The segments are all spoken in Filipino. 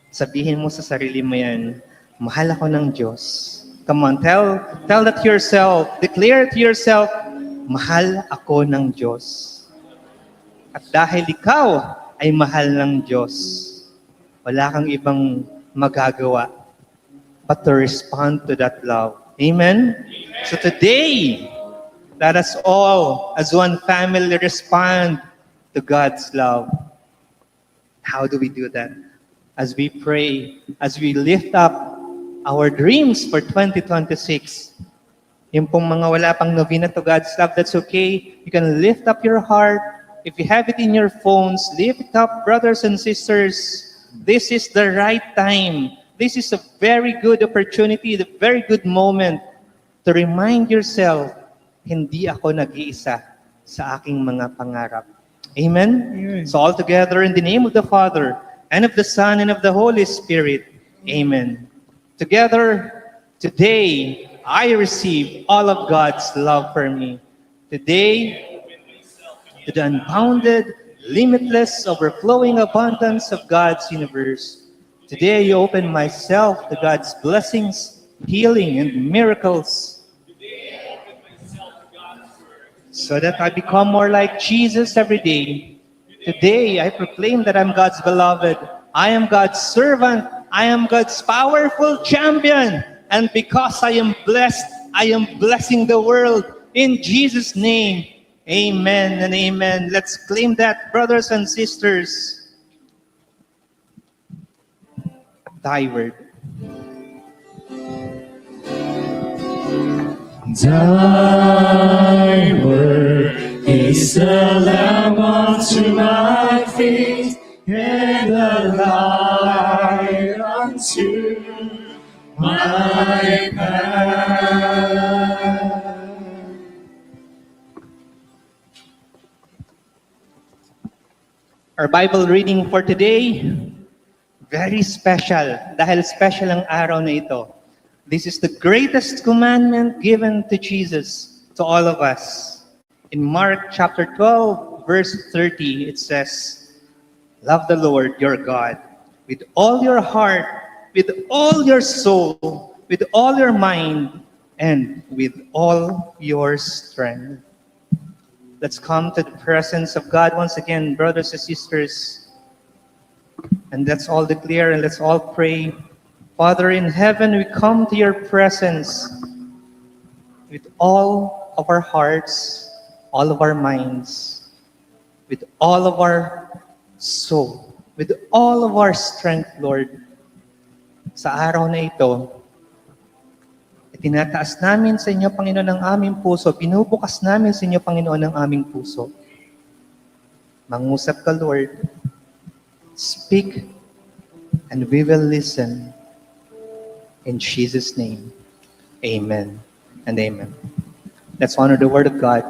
Sabihin mo sa sarili mo yan, mahal ako ng Diyos. Come on, tell that to yourself. Declare to yourself, mahal ako ng Diyos. At dahil ikaw ay mahal ng Diyos, wala kang ibang magagawa but to respond to that love. Amen? So today, let us all, as one family, respond to God's love. How do we do that? As we pray, as we lift up our dreams for 2026. Yung pong mga wala pang novena to God's love, that's okay. You can lift up your heart. If you have it in your phones, lift it up, brothers and sisters. This is the right time. This is a very good opportunity, a very good moment to remind yourself, hindi ako nag-iisa sa aking mga pangarap. Amen? Amen. So all together in the name of the Father, and of the Son, and of the Holy Spirit. Amen. Together, today, I receive all of God's love for me. Today, to the unbounded, limitless, overflowing abundance of God's universe. Today, I open myself to God's blessings, healing, and miracles, so that I become more like Jesus every day. Today, I proclaim that I'm God's beloved. I am God's servant. I am God's powerful champion. And because I am blessed, I am blessing the world. In Jesus' name, amen and amen. Let's claim that, brothers and sisters. Thy word. Thy word is a lamp unto my feet and a light unto my path. Our Bible reading for today, very special. Dahil special ang araw na ito. This is the greatest commandment given to Jesus, to all of us. In Mark chapter 12, verse 30, it says, love the Lord your God with all your heart, with all your soul, with all your mind, and with all your strength. Let's come to the presence of God once again, brothers and sisters. And let's all declare and let's all pray. Father in heaven, we come to your presence with all of our hearts, all of our minds, with all of our soul, with all of our strength, Lord. Sa araw na ito, itinataas namin sa inyo, Panginoon, ang aming puso. Binubukas namin sa inyo, Panginoon, ang aming puso. Mangusap ka, Lord. Speak, and we will listen. In Jesus' name, amen and amen. Let's honor the word of God.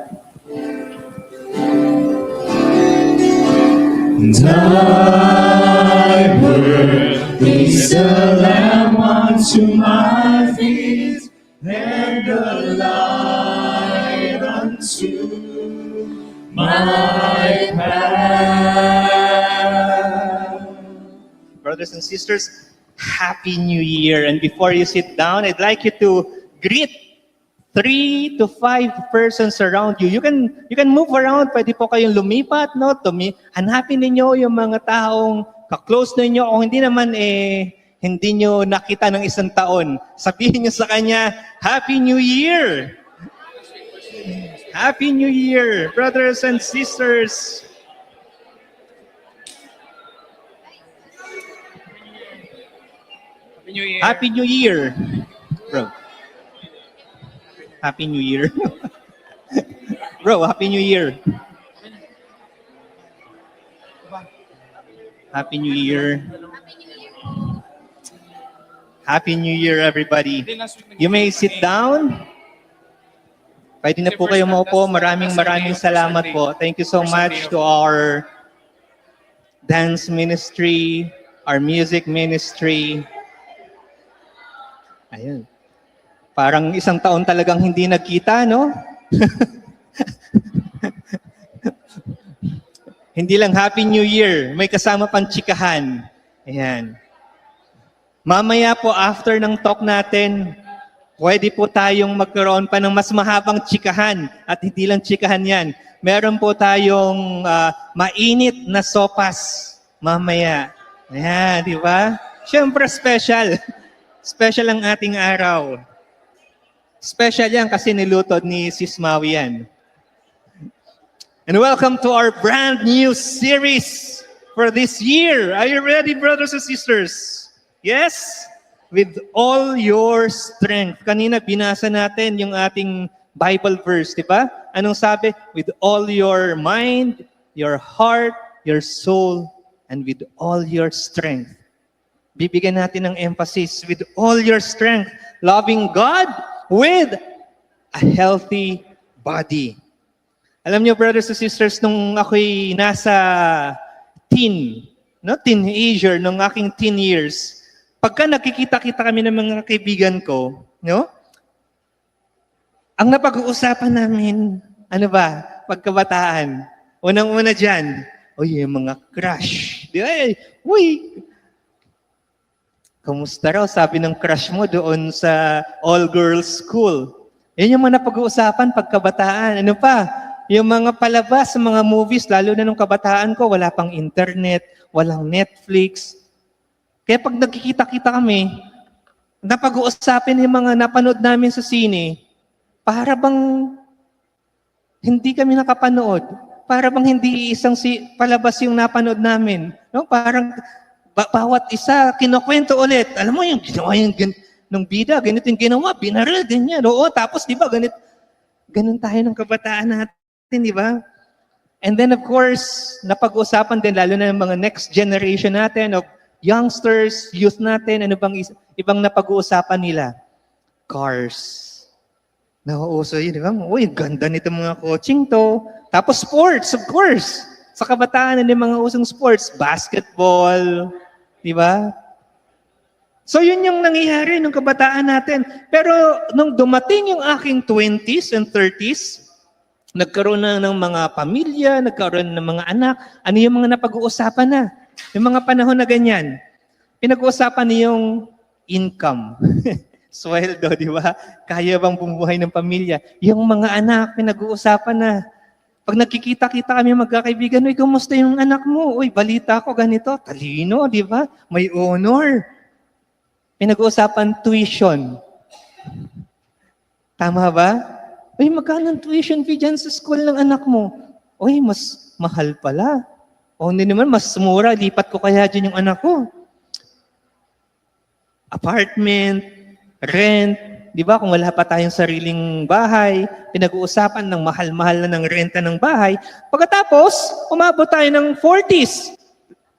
Thy word is a lamp unto my feet and a light unto my path. Brothers and sisters, Happy New Year. And before you sit down, I'd like you to greet 3 to 5 persons around you. You can move around. Pwede po kayong lumipat, no? Hanapin ninyo yung mga taong ka-close ninyo. O hindi naman, hindi nyo nakita ng isang taon. Sabihin nyo sa kanya, Happy New Year! Happy New Year, brothers and sisters! Happy New Year. Happy New Year, bro. Happy New Year. Bro, Happy New Year. Happy New Year. Happy New Year, everybody. You may sit down. Pwede na po kayo maupo. Maraming salamat po. Thank you so much to our dance ministry, our music ministry. Ayun. Parang isang taon talagang hindi nagkita, no? Hindi lang Happy New Year, may kasama pang chikahan. Ayan. Mamaya po after ng talk natin, pwede po tayong magkaroon pa ng mas mahabang tsikahan. At hindi lang tsikahan yan. Meron po tayong mainit na sopas mamaya. Ayan, di ba? Siyempre special. Special ang ating araw. Special yan kasi niluto ni Sis Maui yan. And welcome to our brand new series for this year. Are you ready, brothers and sisters? Yes? With all your strength. Kanina binasa natin yung ating Bible verse, di ba? Anong sabi? With all your mind, your heart, your soul, and with all your strength. Bibigyan natin ng emphasis, with all your strength, loving God with a healthy body. Alam niyo, brothers and sisters, nung ako'y nasa teenager, nung aking teen years, pagka nakikita-kita kami ng mga kaibigan ko, no? Ang napag-uusapan namin, ano ba, pagkabataan. Unang-una dyan, yung mga crush. Di ba? Uy, kamusta raw, sabi ng crush mo doon sa all-girls school. Yan yung mga napag-uusapan pagkabataan. Ano pa? Yung mga palabas, mga movies, lalo na nung kabataan ko, wala pang internet, walang Netflix. Kaya pag nagkikita-kita kami, napag-uusapin yung mga napanood namin sa sine, para bang hindi kami nakapanood. Para bang hindi isang palabas yung napanood namin. No? Parang bawat isa, kinukwento ulit. Alam mo yung ginawa yung nung bida, ganito yung ginawa, binaril, ganyan. Oo, tapos di ba, ganun tayo ng kabataan natin, di ba? And then of course, napag-usapan din, lalo na ng mga next generation natin of youngsters, youth natin, ano bang ibang napag-uusapan nila? Cars. Nauuso yun, di ba? Uy, ganda nito mga coaching to. Tapos sports, of course. Sa kabataan, ano yung mga usong sports? Basketball, di ba? So yun yung nangyayari nung kabataan natin. Pero nung dumating yung aking 20s and 30s, nagkaroon na ng mga pamilya, nagkaroon ng mga anak, ano yung mga napag-uusapan na? Yung mga panahon na ganyan, pinag-uusapan niyong income. Sweldo, di ba? Kaya bang bumuhay ng pamilya? Yung mga anak, pinag-uusapan na. Pag nakikita-kita kami magkakaibigan, uy, kumusta yung anak mo? Uy, balita ko ganito. Talino, di ba? May honor. Pinag-uusapan tuition. Tama ba? Uy, magkano ang tuition fee dyan sa school ng anak mo? Uy, mas mahal pala. O hindi naman, mas mura, lipat ko kaya dyan yung anak ko. Apartment, rent, di ba? Kung wala pa tayong sariling bahay, pinag-uusapan ng mahal-mahal na ng renta ng bahay. Pagkatapos, umabot tayo ng 40s.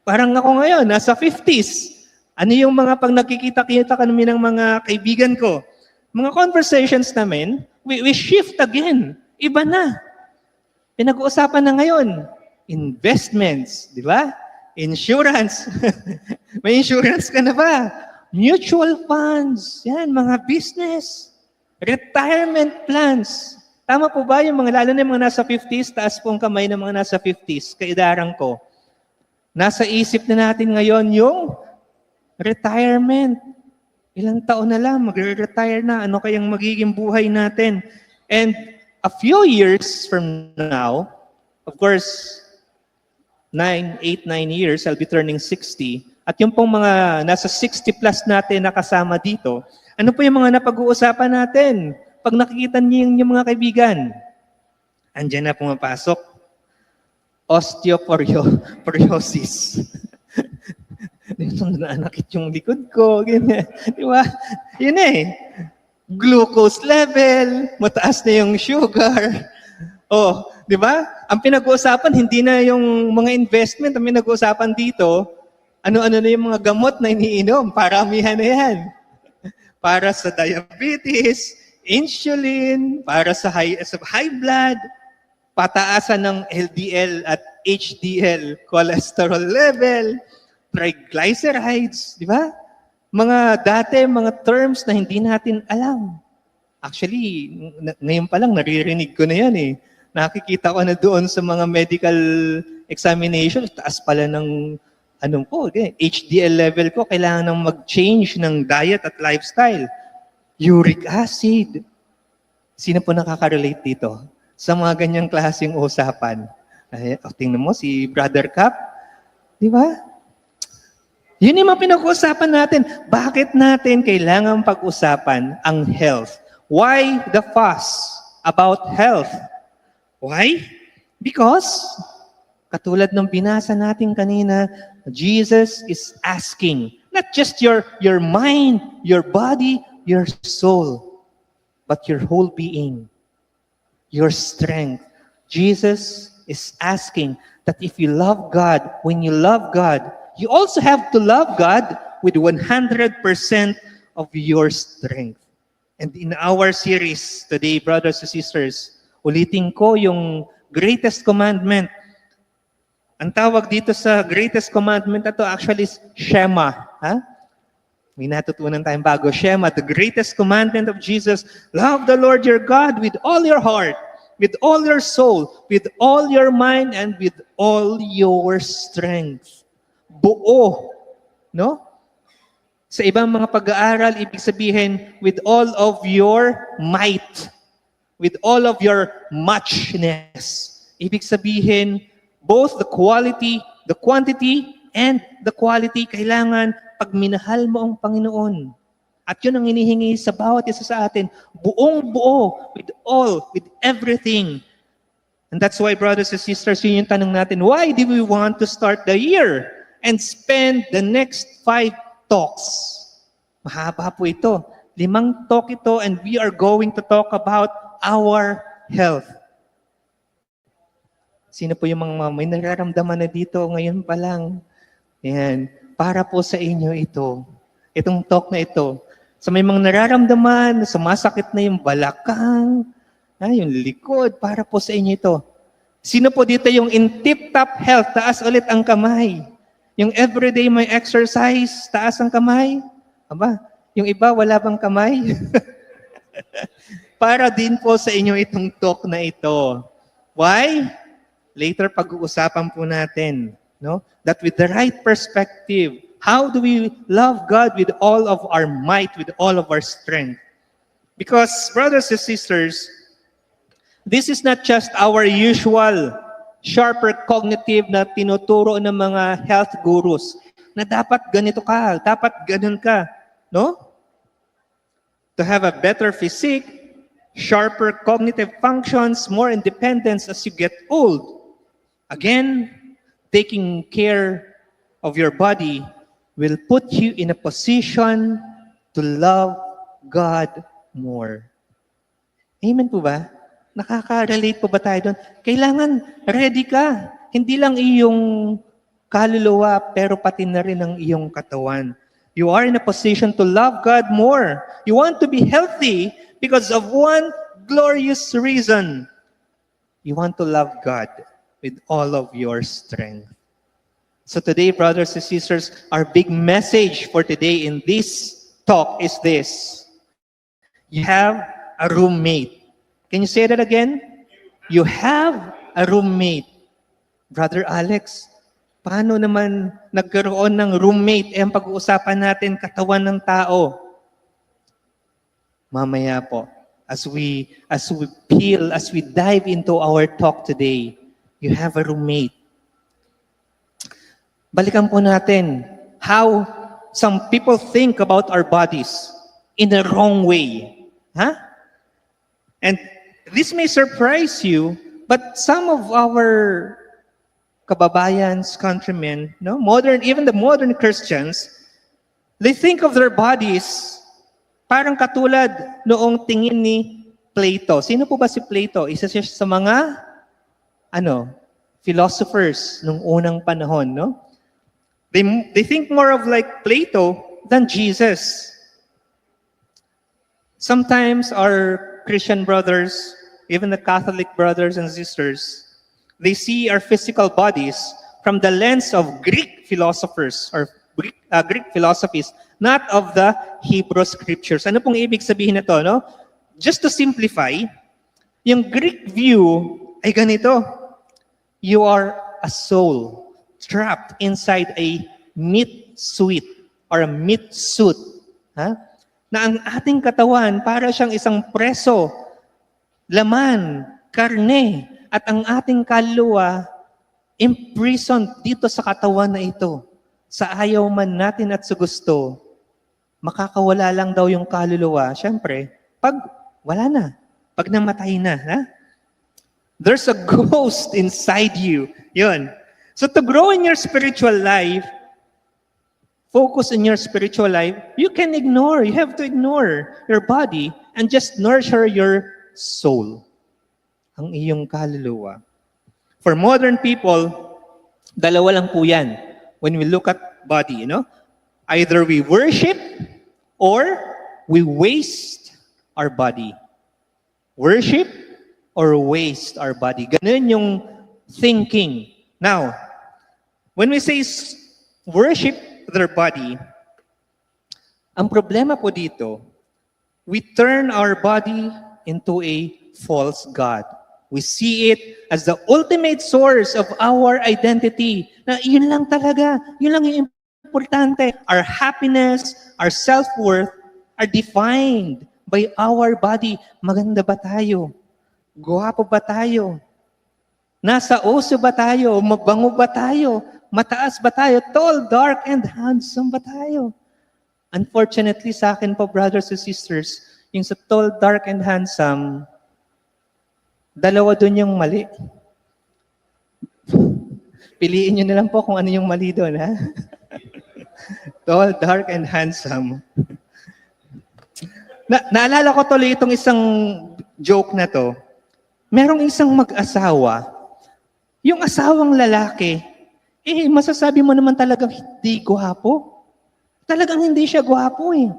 Parang ako ngayon, nasa 50s. Ano yung mga pag nagkikita-kita kami ng mga kaibigan ko? Mga conversations namin, we shift again. Iba na. Pinag-uusapan na ngayon. Investments, di ba? Insurance. May insurance ka na ba? Mutual funds. Yan, mga business. Retirement plans. Tama po ba yung mga, lalo na yung mga nasa 50s, taas pong kamay ng mga nasa 50s, kaidaran ko. Nasa isip na natin ngayon yung retirement. Ilang taon na lang, magre-retire na. Ano kayang magiging buhay natin? And a few years from now, of course, 8, 9 years, I'll be turning 60. At yung pong mga nasa 60 plus natin nakasama dito, ano po yung mga napag-uusapan natin? Pag nakikita niyo yung mga kaibigan, andyan na pumapasok. Osteoporosis. Naanakit yung likod ko, ganyan. Di ba? Yun eh. Glucose level, mataas na yung sugar. Oh, di ba? Ang pinag-uusapan, hindi na yung mga investment. Ang pinag-uusapan dito, ano-ano na yung mga gamot na iniinom. Paramihan na yan. Para sa diabetes, insulin, para sa high blood, pataasan ng LDL at HDL cholesterol level, triglycerides, di ba? Mga mga terms na hindi natin alam. Actually, ngayon pa lang naririnig ko na yan eh. Nakikita ko na doon sa mga medical examination, taas pala ng ano po, HDL level ko, kailangan nang mag-change ng diet at lifestyle. Uric acid. Sino po nakaka-relate dito? Sa mga ganyang klaseng usapan. Tingnan mo, si Brother Cap, di ba? Yun yung mga pinag-uusapan natin. Bakit natin kailangan pag-usapan ang health? Why the fuss about health? Why? Because, katulad ng binasa natin kanina, Jesus is asking, not just your mind, your body, your soul, but your whole being, your strength. Jesus is asking that if you love God, when you love God, you also have to love God with 100% of your strength. And in our series today, brothers and sisters, ulitin ko yung greatest commandment. Ang tawag dito sa greatest commandment na to actually is Shema. Ha? May natutunan tayong bago. Shema, the greatest commandment of Jesus. Love the Lord your God with all your heart, with all your soul, with all your mind, and with all your strength. Buo. No? Sa ibang mga pag-aaral, ibig sabihin, with all of your might, with all of your muchness. Ibig sabihin, both the quality, the quantity, and the quality, kailangan pag minahal mo ang Panginoon. At yun ang hinihingi sa bawat isa sa atin, buong-buo, with all, with everything. And that's why, brothers and sisters, yun yung tanong natin, why do we want to start the year and spend the next 5 talks? Mahaba po ito. 5 talk ito, and we are going to talk about our health. Sino po yung mga may nararamdaman na dito ngayon pa lang? Yan. Para po sa inyo ito. Itong talk na ito. Sa may mga nararamdaman, sumasakit na yung balakang, yung likod, para po sa inyo ito. Sino po dito yung in tip-top health? Taas ulit ang kamay. Yung everyday may exercise, taas ang kamay. Aba, yung iba wala bang kamay? Para din po sa inyo itong talk na ito. Why? Later pag-uusapan po natin, no? That with the right perspective, how do we love God with all of our might, with all of our strength? Because, brothers and sisters, this is not just our usual sharper cognitive na tinuturo ng mga health gurus na dapat ganito ka, dapat ganun ka, no? To have a better physique, sharper cognitive functions, more independence as you get old. Again, taking care of your body will put you in a position to love God more. Amen po ba? Nakaka-relate po ba tayo doon? Kailangan ready ka. Hindi lang iyong kaluluwa, pero pati na rin ang iyong katawan. You are in a position to love God more. You want to be healthy because of one glorious reason. You want to love God with all of your strength. So today, brothers and sisters, our big message for today in this talk is this. You have a roommate. Can you say that again? You have a roommate. Brother Alex, paano naman nagkaroon ng roommate? Ang pag-uusapan natin, katawan ng tao. Mamaya po, as we dive into our talk today, you have a roommate. Balikan po natin how some people think about our bodies in the wrong way. Huh? And this may surprise you, but some of our kababayans, countrymen, even the modern Christians, they think of their bodies parang katulad noong tingin ni Plato. Sino po ba si Plato? Isa siya sa mga philosophers nung unang panahon, no? They think more of like Plato than Jesus. Sometimes our Christian brothers, even the Catholic brothers and sisters, they see our physical bodies from the lens of Greek philosophers or Greek philosophies, not of the Hebrew scriptures. Ano pong ibig sabihin nito, no? Just to simplify, yung Greek view ay ganito. You are a soul. trapped inside a meat suit or a meat suit. Ha? Na ang ating katawan para siyang isang preso, laman, karne, at ang ating kaluluwa imprisoned dito sa katawan na ito. Sa ayaw man natin at sa gusto, makakawala lang daw yung kaluluwa. Siyempre, pag wala na, pag namatay na, ha? There's a ghost inside you. Yun. So to grow in your spiritual life, focus in your spiritual life, you have to ignore your body and just nurture your soul. Ang iyong kaluluwa. For modern people, dalawa lang po yan when we look at body, Either we worship or we waste our body. Worship or waste our body. Ganun yung thinking. Now, when we say worship their body, ang problema po dito, we turn our body into a false god. We see it as the ultimate source of our identity. Na yun lang talaga, yun lang yung importante. Our happiness, our self-worth are defined by our body. Maganda ba tayo? Guwapo ba tayo? Nasa uso ba tayo? Mabango ba tayo? Mataas ba tayo? Tall, dark, and handsome ba tayo? Unfortunately, sa akin po, brothers and sisters, yung sa tall, dark, and handsome, dalawa dun yung mali. Piliin nyo na lang po kung ano yung mali dun, ha? Tall, dark, and handsome. Naalala ko tuloy itong isang joke na to. Merong isang mag-asawa, yung asawang lalaki, masasabi mo naman talagang hindi gwapo. Talagang hindi siya gwapo eh.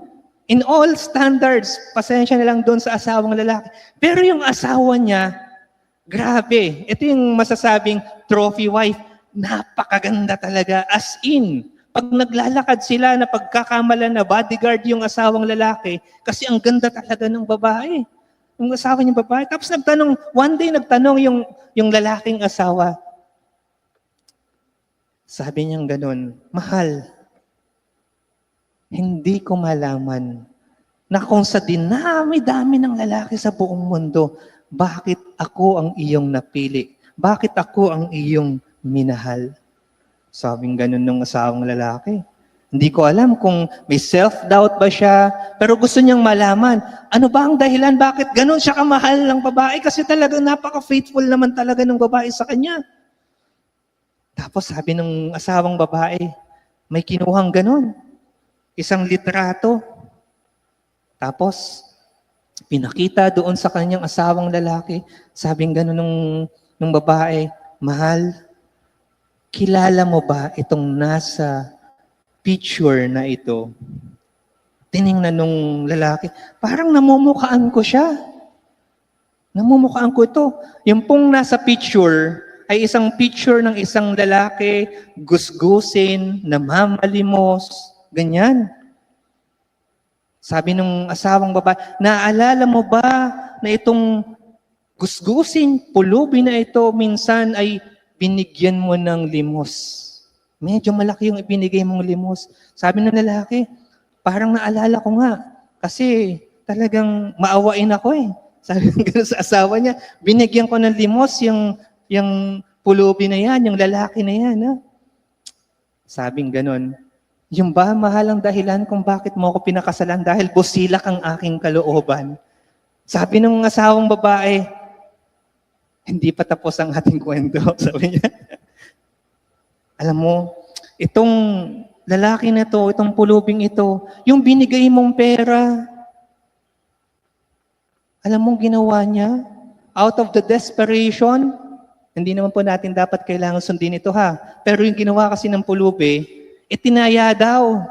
In all standards, pasensya na lang doon sa asawang lalaki. Pero yung asawa niya, grabe. Ito yung masasabing trophy wife. Napakaganda talaga. As in, pag naglalakad sila na pagkakamalan na bodyguard yung asawang lalaki, kasi ang ganda talaga ng babae. Yung asawa niyang babae. Tapos one day nagtanong yung lalaking asawa. Sabi niyang ganun, mahal, hindi ko malaman na kung sa dinami-dami ng lalaki sa buong mundo, bakit ako ang iyong napili? Bakit ako ang iyong minahal? Sabing ganun ng asawang lalaki. Hindi ko alam kung may self-doubt ba siya, pero gusto niyang malaman, ano ba ang dahilan, bakit ganun siya kamahal ng babae? Kasi talagang napaka-faithful naman talaga ng babae sa kanya. Tapos sabi ng asawang babae, may kinuhang ganun. Isang litrato. Tapos, pinakita doon sa kanyang asawang lalaki, sabing ganun ng babae, mahal, kilala mo ba itong nasa picture na ito? Tiningnan nung lalaki, parang namumukhaan ko siya. Namumukhaan ko ito. Yung pong nasa picture ay isang picture ng isang lalaki, gusgusin, namamalimos, ganyan. Sabi nung asawang babae, naalala mo ba na itong gusgusin, pulubi na ito, minsan ay binigyan mo ng limos. Medyo malaki yung ibinigay mong limos. Sabi ng lalaki, parang naalala ko nga. Kasi talagang maawain ako eh. Sabi ng gano'n sa asawa niya, binigyan ko ng limos yung pulubi na yan, yung lalaki na yan. Ha? Sabing gano'n, yung ba mahal ang dahilan kung bakit mo ako pinakasalan dahil busilak ang aking kalooban? Sabi ng asawang babae, hindi pa tapos ang ating kwento. Sabi niya, alam mo, itong lalaki na to, itong pulubing ito, yung binigay mong pera, alam mong ginawa niya, out of the desperation, hindi naman po natin dapat kailangan sundin ito ha, pero yung ginawa kasi ng pulubi, itinaya daw.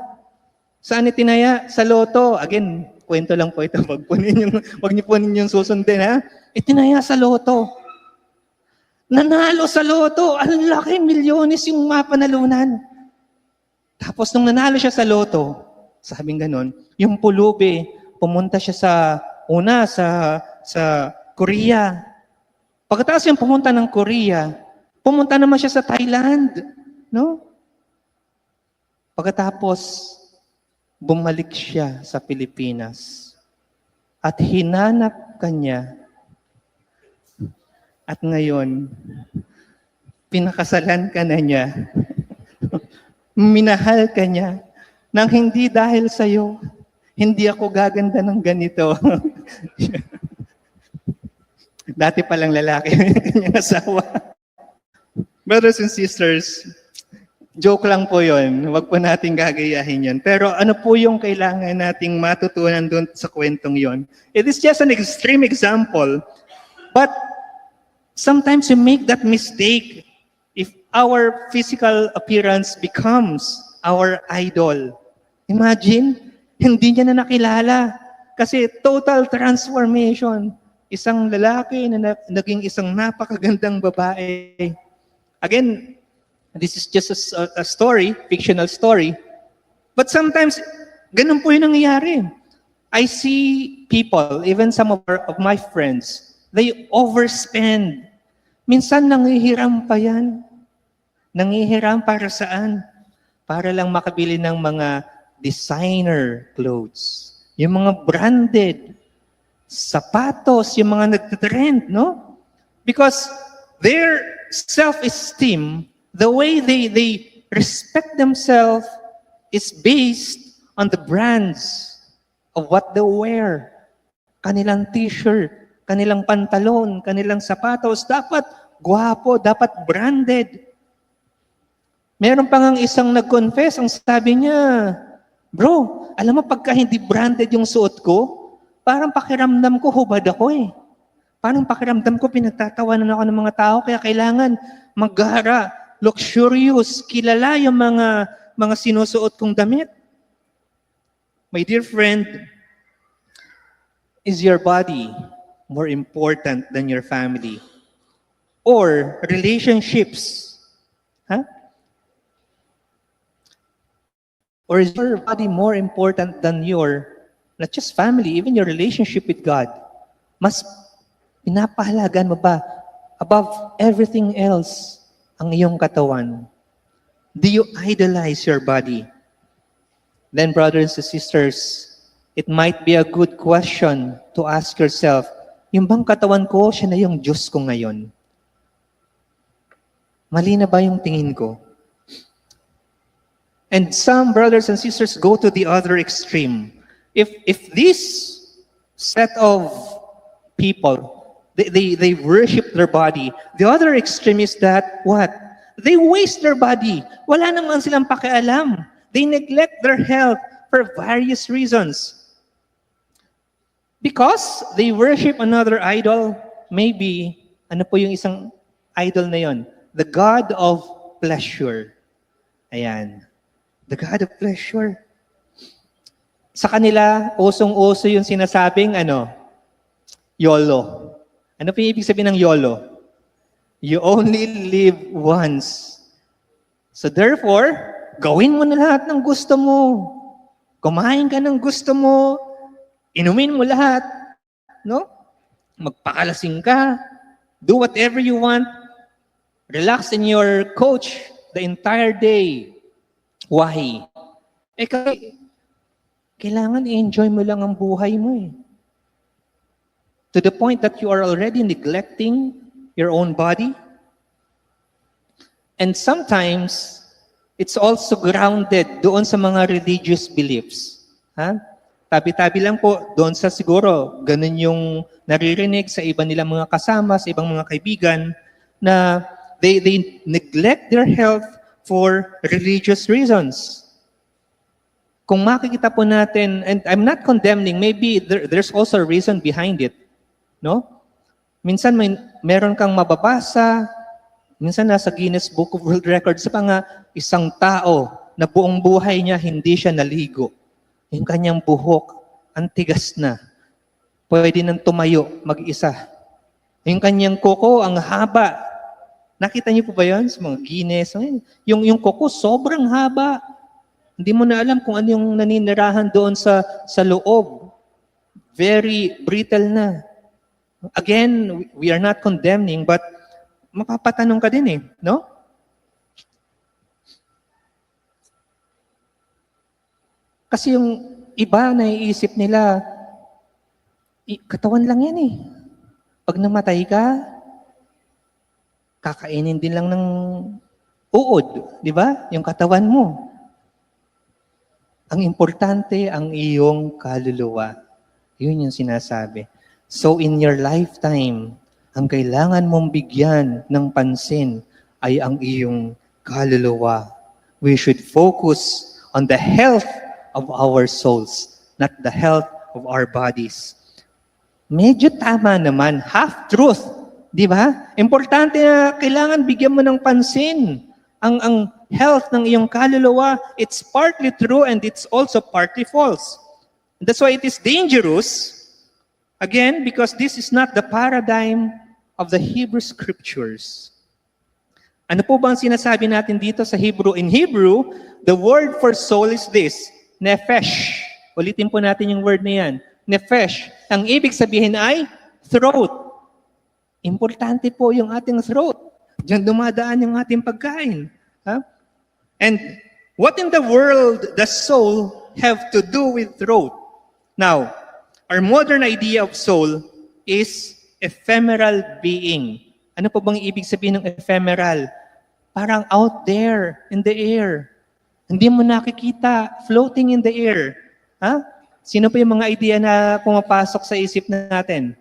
Saan itinaya? Sa loto. Again, kwento lang po ito, wag niyo po ninyong susundin ha. Itinaya sa loto. Nanalo sa loto. Ang laki, milyones yung mapanalunan. Tapos nung nanalo siya sa loto, sabing ganon, yung pulubi, pumunta siya sa Korea. Pagkatapos yung pumunta ng Korea, pumunta naman siya sa Thailand. No? Pagkatapos, bumalik siya sa Pilipinas at hinanap kanya. At ngayon, pinakasalan ka na niya. Minahal ka niya nang hindi dahil sa'yo. Hindi ako gaganda ng ganito. Dati palang lalaki yung kanyang asawa. Brothers and sisters, joke lang po yun. Huwag po natin gagayahin yun. Pero ano po yung kailangan nating matutunan doon sa kwentong yon? It is just an extreme example. But sometimes we make that mistake if our physical appearance becomes our idol. Imagine, hindi niya na nakilala. Kasi total transformation. Isang lalaki na naging isang napakagandang babae. Again, this is just a story, fictional story. But sometimes, ganun po yung nangyayari. I see people, even some of my friends, they overspend. Minsan nangihiram pa yan. Nangihiram para saan? Para lang makabili ng mga designer clothes. Yung mga branded sapatos, yung mga nagtitrend, no? Because their self-esteem, the way they respect themselves is based on the brands of what they wear. Kanilang t-shirt, kanilang pantalon, kanilang sapatos, dapat gwapo, dapat branded. Meron pa ngang isang nag-confess, ang sabi niya, bro, alam mo pagka hindi branded yung suot ko, parang pakiramdam ko hubad ako eh. Parang pakiramdam ko pinagtatawanan ako ng mga tao, kaya kailangan maghara, luxurious, kilala yung mga sinusuot kong damit. My dear friend, is your body more important than your family? Or relationships? Huh? Or is your body more important than your, not just family, even your relationship with God? Mas pinapahalagan mo ba above everything else ang iyong katawan? Do you idolize your body? Then, brothers and sisters, it might be a good question to ask yourself, yung bang katawan ko, siya na yung Diyos ko ngayon? Mali na ba yung tingin ko? And some brothers and sisters go to the other extreme. If this set of people, they worship their body, the other extreme is that what? They waste their body. Wala naman silang pakialam. They neglect their health for various reasons. Because they worship another idol, maybe, ano po yung isang idol na yon? The God of pleasure. Ayan. The God of pleasure. Sa kanila, usong-uso yung sinasabing, YOLO. Ano po yung ibig sabihin ng YOLO? You only live once. So therefore, gawin mo na lahat ng gusto mo. Kumain ka ng gusto mo. Inumin mo lahat. No? Magpakalasing ka. Do whatever you want. Relax in your couch the entire day. Why? Kasi kailangan i-enjoy mo lang ang buhay mo eh. To the point that you are already neglecting your own body. And sometimes, it's also grounded doon sa mga religious beliefs. Ha? Tabi-tabi lang po, doon sa siguro, ganun yung naririnig sa iba nilang mga kasama, sa ibang mga kaibigan, na they neglect their health for religious reasons. Kung makikita po natin, and I'm not condemning, maybe there's also a reason behind it. No? Minsan meron kang mababasa, minsan nasa Guinness Book of World Records pa nga, isang tao na buong buhay niya hindi siya naligo. Yung kanyang buhok, ang tigas na. Pwede nang tumayo mag-isa. Yung kanyang kuko, ang haba. Nakita niyo po ba yun sa mga Guinness? Yung kuko, sobrang haba. Hindi mo na alam kung ano yung naninirahan doon sa loob. Very brittle na. Again, we are not condemning, but mapapatanong ka din eh, no? Kasi yung iba naiisip nila, katawan lang yan eh. Pag namatay ka, kakainin din lang ng uod, di ba? Yung katawan mo. Ang importante, ang iyong kaluluwa. Yun yung sinasabi. So in your lifetime, ang kailangan mong bigyan ng pansin ay ang iyong kaluluwa. We should focus on the health of our souls, not the health of our bodies. Medyo tama naman, half-truth, di ba? Importante na kailangan bigyan mo ng pansin ang health ng iyong kaluluwa. It's partly true and it's also partly false. And that's why it is dangerous, again, because this is not the paradigm of the Hebrew Scriptures. Ano po ba ang sinasabi natin dito sa Hebrew? In Hebrew, the word for soul is this, nephesh. Ulitin po natin yung word na yan. Nephesh. Ang ibig sabihin ay throat. Importante po yung ating throat. Diyan dumadaan yung ating pagkain. Ha? And what in the world does soul have to do with throat? Now, our modern idea of soul is ephemeral being. Ano po bang ibig sabihin ng ephemeral? Parang out there, in the air. Hindi mo nakikita, floating in the air. Ha? Sino pa yung mga idea na pumapasok sa isip natin?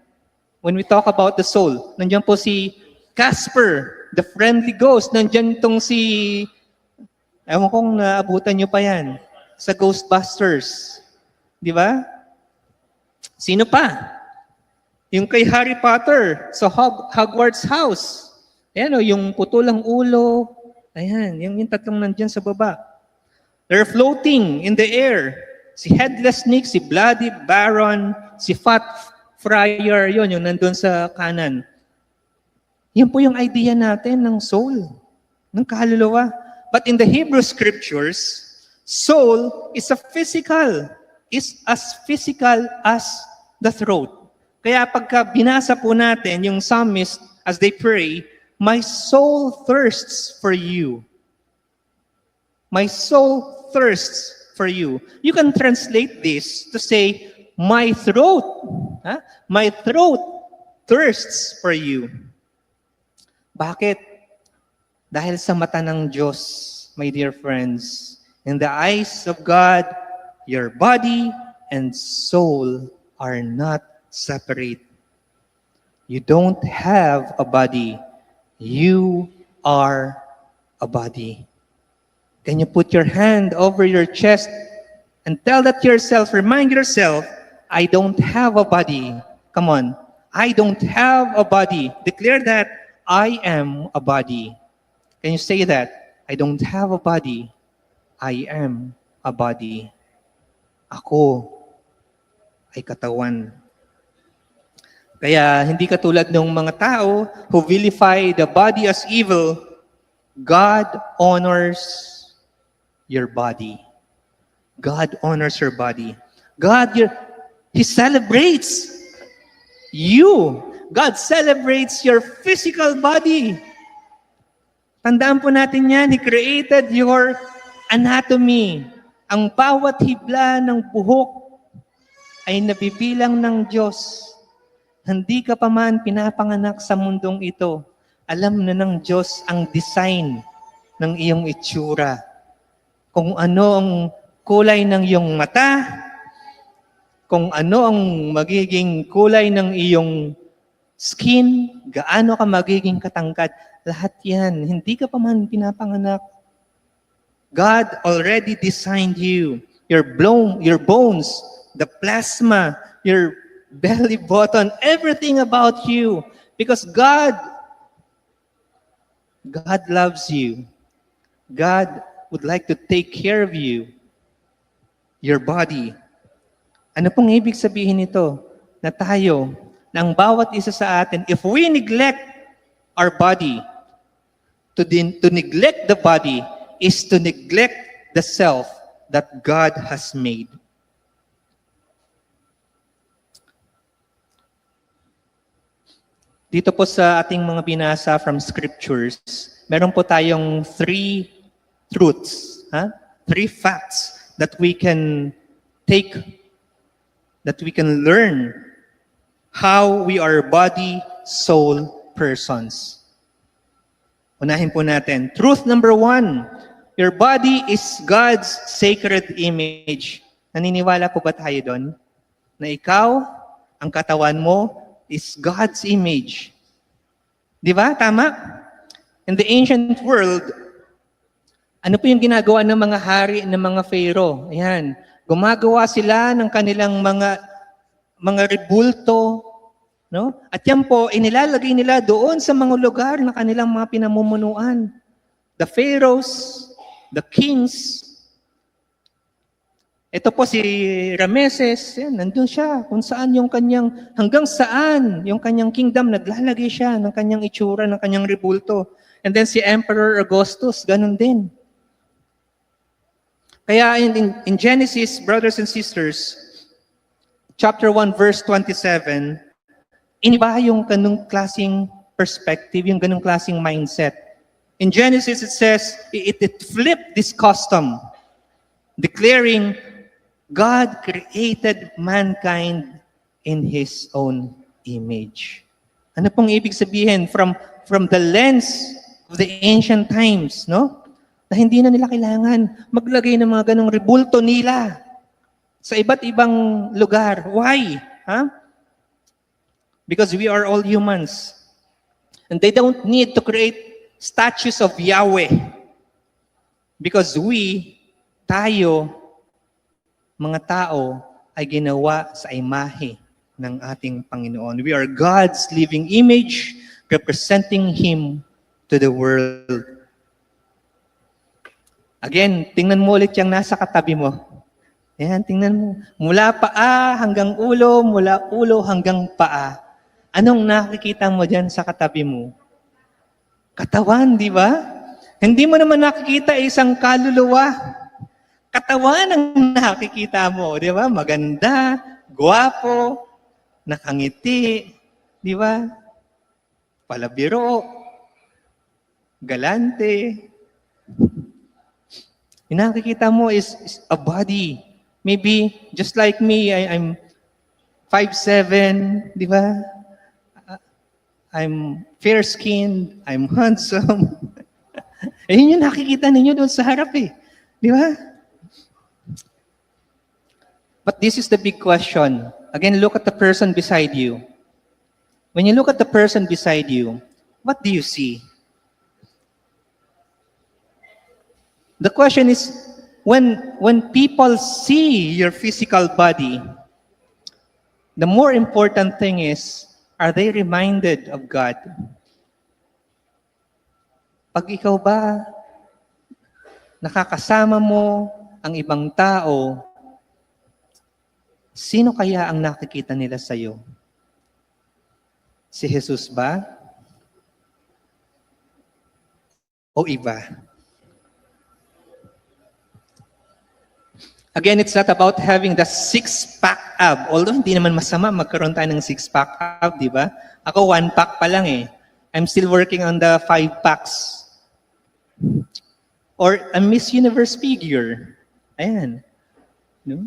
When we talk about the soul, nandiyan po si Casper, the friendly ghost. Nandiyan tong si, ewan kong naabutan nyo pa yan, sa Ghostbusters. Di ba? Sino pa? Yung kay Harry Potter, sa Hogwarts house. Ayan o, yung putulang ulo. Ayan, yung tatlong nandiyan sa baba. They're floating in the air. Si Headless Nick, si Bloody Baron, si Fat Friar, yun, yung nandun sa kanan. Yan po yung idea natin ng soul, ng kaluluwa. But in the Hebrew Scriptures, soul is as physical as the throat. Kaya pagka binasa po natin yung psalmist as they pray, my soul thirsts for you. My soul thirsts for you. You can translate this to say, my throat, my throat thirsts for you. Bakit? Dahil sa mata ng Diyos, my dear friends, in the eyes of God, your body and soul are not separate. You don't have a body. You are a body. Can you put your hand over your chest and tell that to yourself, remind yourself, I don't have a body. Come on. I don't have a body. Declare that I am a body. Can you say that? I don't have a body. I am a body. Ako ay katawan. Kaya hindi katulad ng mga tao who vilify the body as evil, God honors your body. God honors your body. He celebrates you. God celebrates your physical body. Tandaan po natin yan, He created your anatomy. Ang bawat hibla ng buhok ay nabibilang ng Diyos. Hindi ka pa man pinapanganak sa mundong ito. Alam na ng Diyos ang design ng iyong itsura. Kung ano ang kulay ng iyong mata, kung ano ang magiging kulay ng iyong skin, gaano ka magiging katangkad, lahat yan. Hindi ka pa man pinapanganak. God already designed you. Your bones, the plasma, your belly button, everything about you. Because God loves you. God would like to take care of you. Your body. Ano pong ibig sabihin nito? Na tayo, na ang bawat isa sa atin, if we neglect our body, to neglect the body is to neglect the self that God has made. Dito po sa ating mga binasa from scriptures, meron po tayong 3 truths, 3 facts that we can take, that we can learn how we are body, soul, persons. Unahin po natin. Truth number 1, your body is God's sacred image. Naniniwala po ba tayo doon? Na ikaw, ang katawan mo, is God's image. Di ba? Tama? In the ancient world, ano po yung ginagawa ng mga hari, ng mga pharaoh? Ayan. Gumagawa sila ng kanilang mga rebulto, no? At yan po, inilalagay nila doon sa mga lugar na kanilang mga pinamumunuan. The pharaohs, the kings. Ito po si Rameses, yan, nandun siya, kung saan yung kanyang, hanggang saan yung kanyang kingdom, naglalagay siya ng kanyang itsura, ng kanyang rebulto. And then si Emperor Augustus, ganun din. Kaya in Genesis, brothers and sisters, chapter 1, verse 27, iniba yung ganung klaseng perspective, yung ganung klaseng mindset. In Genesis, it says, it flipped this custom, declaring, God created mankind in His own image. Ano pong ibig sabihin? From the lens of the ancient times, no? Na hindi na nila kailangan maglagay ng mga ganong rebulto nila sa iba't ibang lugar. Why? Huh? Because we are all humans. And they don't need to create statues of Yahweh. Because tayo, mga tao, ay ginawa sa imahe ng ating Panginoon. We are God's living image, representing Him to the world. Again, tingnan mo ulit yung nasa katabi mo. Ayan, tingnan mo. Mula paa hanggang ulo, mula ulo hanggang paa. Anong nakikita mo dyan sa katabi mo? Katawan, di ba? Hindi mo naman nakikita isang kaluluwa. Katawan ang nakikita mo, di ba? Maganda, gwapo, nakangiti, di ba? Palabiro, galante. Yung nakikita mo is a body. Maybe, just like me, I'm 5'7", di ba? I'm fair-skinned, I'm handsome. Yun yung nakikita ninyo doon sa harap eh. Di ba? But this is the big question. Again, look at the person beside you. When you look at the person beside you, what do you see? The question is, when people see your physical body, the more important thing is, are they reminded of God? Pag ikaw ba, nakakasama mo ang ibang tao, sino kaya ang nakikita nila sa iyo? Si Jesus ba? O iba? Again, it's not about having the six-pack ab. Although hindi naman masama magkaroon tayo ng six-pack ab, di ba? Ako, 1-pack pa lang eh. I'm still working on the 5-packs. Or a Miss Universe figure. Ayan. No?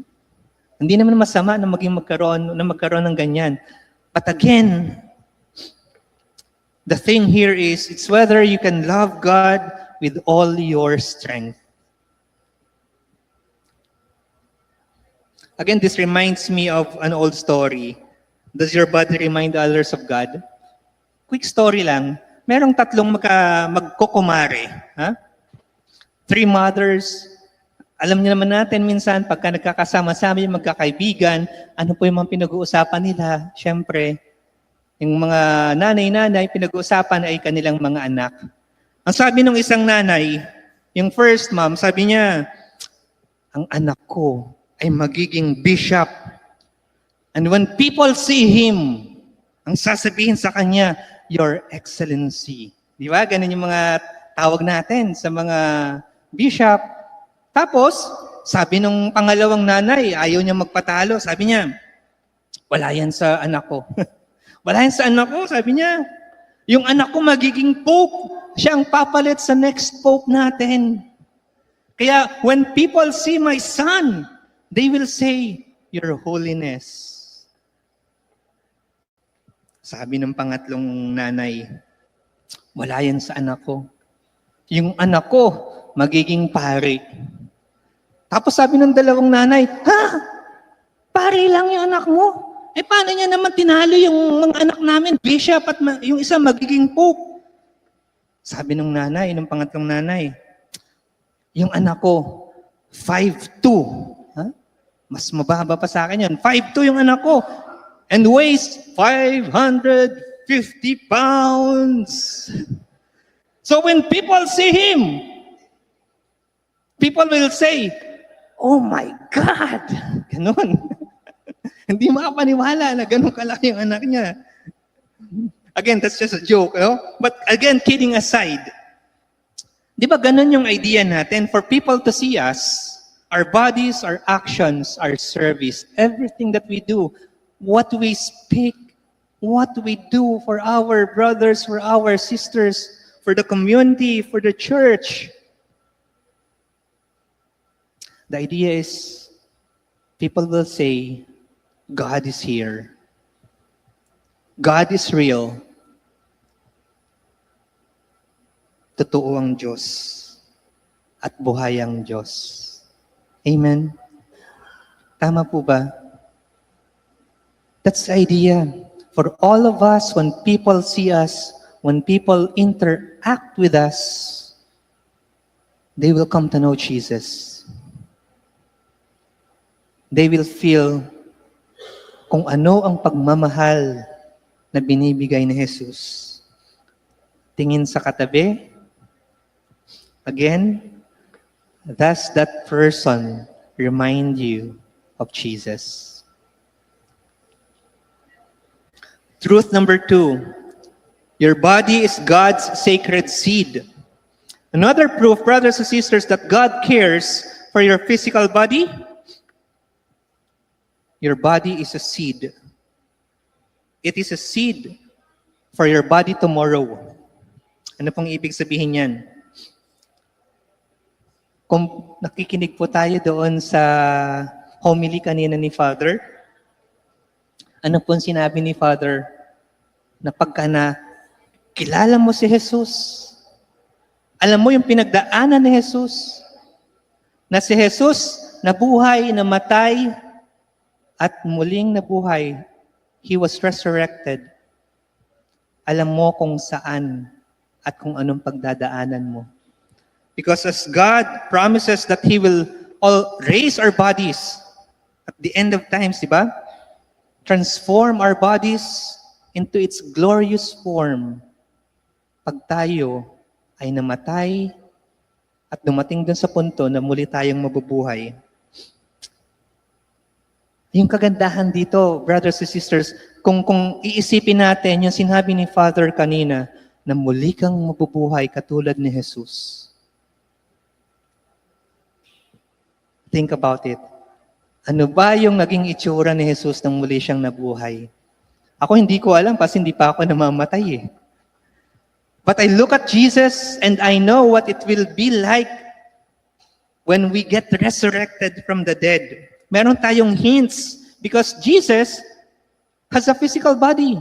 Hindi naman masama na magkaroon ng ganyan. But again, the thing here is, it's whether you can love God with all your strength. Again, this reminds me of an old story. Does your body remind others of God? Quick story lang. Merong tatlong magkukumare. Ha? 3 mothers. Alam niyo naman natin minsan, pagka nagkakasama-sama yung magkakaibigan, ano po yung mga pinag-uusapan nila? Siyempre, yung mga nanay-nanay, pinag-uusapan ay kanilang mga anak. Ang sabi ng isang nanay, yung first mom, sabi niya, ang anak ko ay magiging bishop. And when people see him, ang sasabihin sa kanya, Your Excellency. Di ba? Ganun yung mga tawag natin sa mga bishop. Tapos, sabi nung pangalawang nanay, ayaw niya magpatalo. Sabi niya, wala yan sa anak ko. Wala yan sa anak ko, sabi niya. Yung anak ko magiging pope. Siya ang papalit sa next pope natin. Kaya, when people see my son They will say, Your Holiness. Sabi ng pangatlong nanay, wala yan sa anak ko. Yung anak ko, magiging pare. Tapos sabi ng dalawang nanay, ha? Pare lang yung anak mo? Paano niya naman tinalo yung mga anak namin, bishop, at yung isa magiging pope? Sabi ng nanay, ng pangatlong nanay, yung anak ko, 5'2". Ha? Mas mababa pa sa akin yan. 5'2" yung anak ko. And weighs 550 pounds. So when people see him, people will say, oh my God! Ganon. Hindi makapaniwala na ganun kalaki yung anak niya. Again, that's just a joke, no? But again, kidding aside, di ba ganun yung idea natin? For people to see us, our bodies, our actions, our service, everything that we do, what we speak, what we do for our brothers, for our sisters, for the community, for the church. The idea is, people will say, God is here. God is real. Totoo ang Diyos at buhay ang Diyos. Amen? Tama po ba? That's the idea. For all of us, when people see us, when people interact with us, they will come to know Jesus. They will feel kung ano ang pagmamahal na binibigay ni Jesus. Tingin sa katabi. Again, does that person remind you of Jesus? Truth number 2, your body is God's sacred seed. Another proof, brothers and sisters, that God cares for your physical body. Your body is a seed. It is a seed for your body tomorrow. Ano pong ibig sabihin yan? Kung nakikinig po tayo doon sa homily kanina ni Father, ano pong sinabi ni Father? Na pagka na kilala mo si Jesus, alam mo yung pinagdaanan ni Jesus, na si Jesus nabuhay, namatay, at muling nabuhay, He was resurrected. Alam mo kung saan at kung anong pagdadaanan mo. Because as God promises that He will raise our bodies at the end of times, di ba? Transform our bodies into its glorious form. Pag tayo ay namatay at dumating dun sa punto na muli tayong mabubuhay. Yung kagandahan dito, brothers and sisters, kung iisipin natin yung sinabi ni Father kanina, na muli kang mabubuhay katulad ni Jesus. Think about it. Ano ba yung naging itsura ni Jesus nang muli siyang nabuhay? Ako hindi ko alam kasi hindi pa ako namamatay eh. But I look at Jesus and I know what it will be like when we get resurrected from the dead. Meron tayong hints because Jesus has a physical body.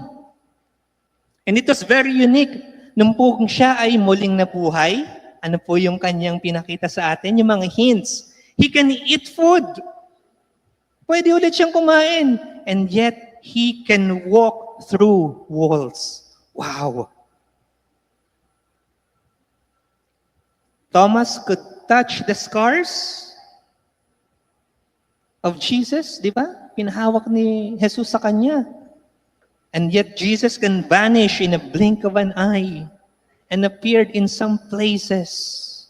And it was very unique. Nung po siya ay muling nabuhay, ano po yung kanyang pinakita sa atin? Yung mga hints. He can eat food. Pwede ulit siyang kumain. And yet, He can walk through walls. Wow! Thomas could touch the scars of Jesus, di ba? Pinahawak ni Jesus sa kanya. And yet Jesus can vanish in a blink of an eye and appeared in some places.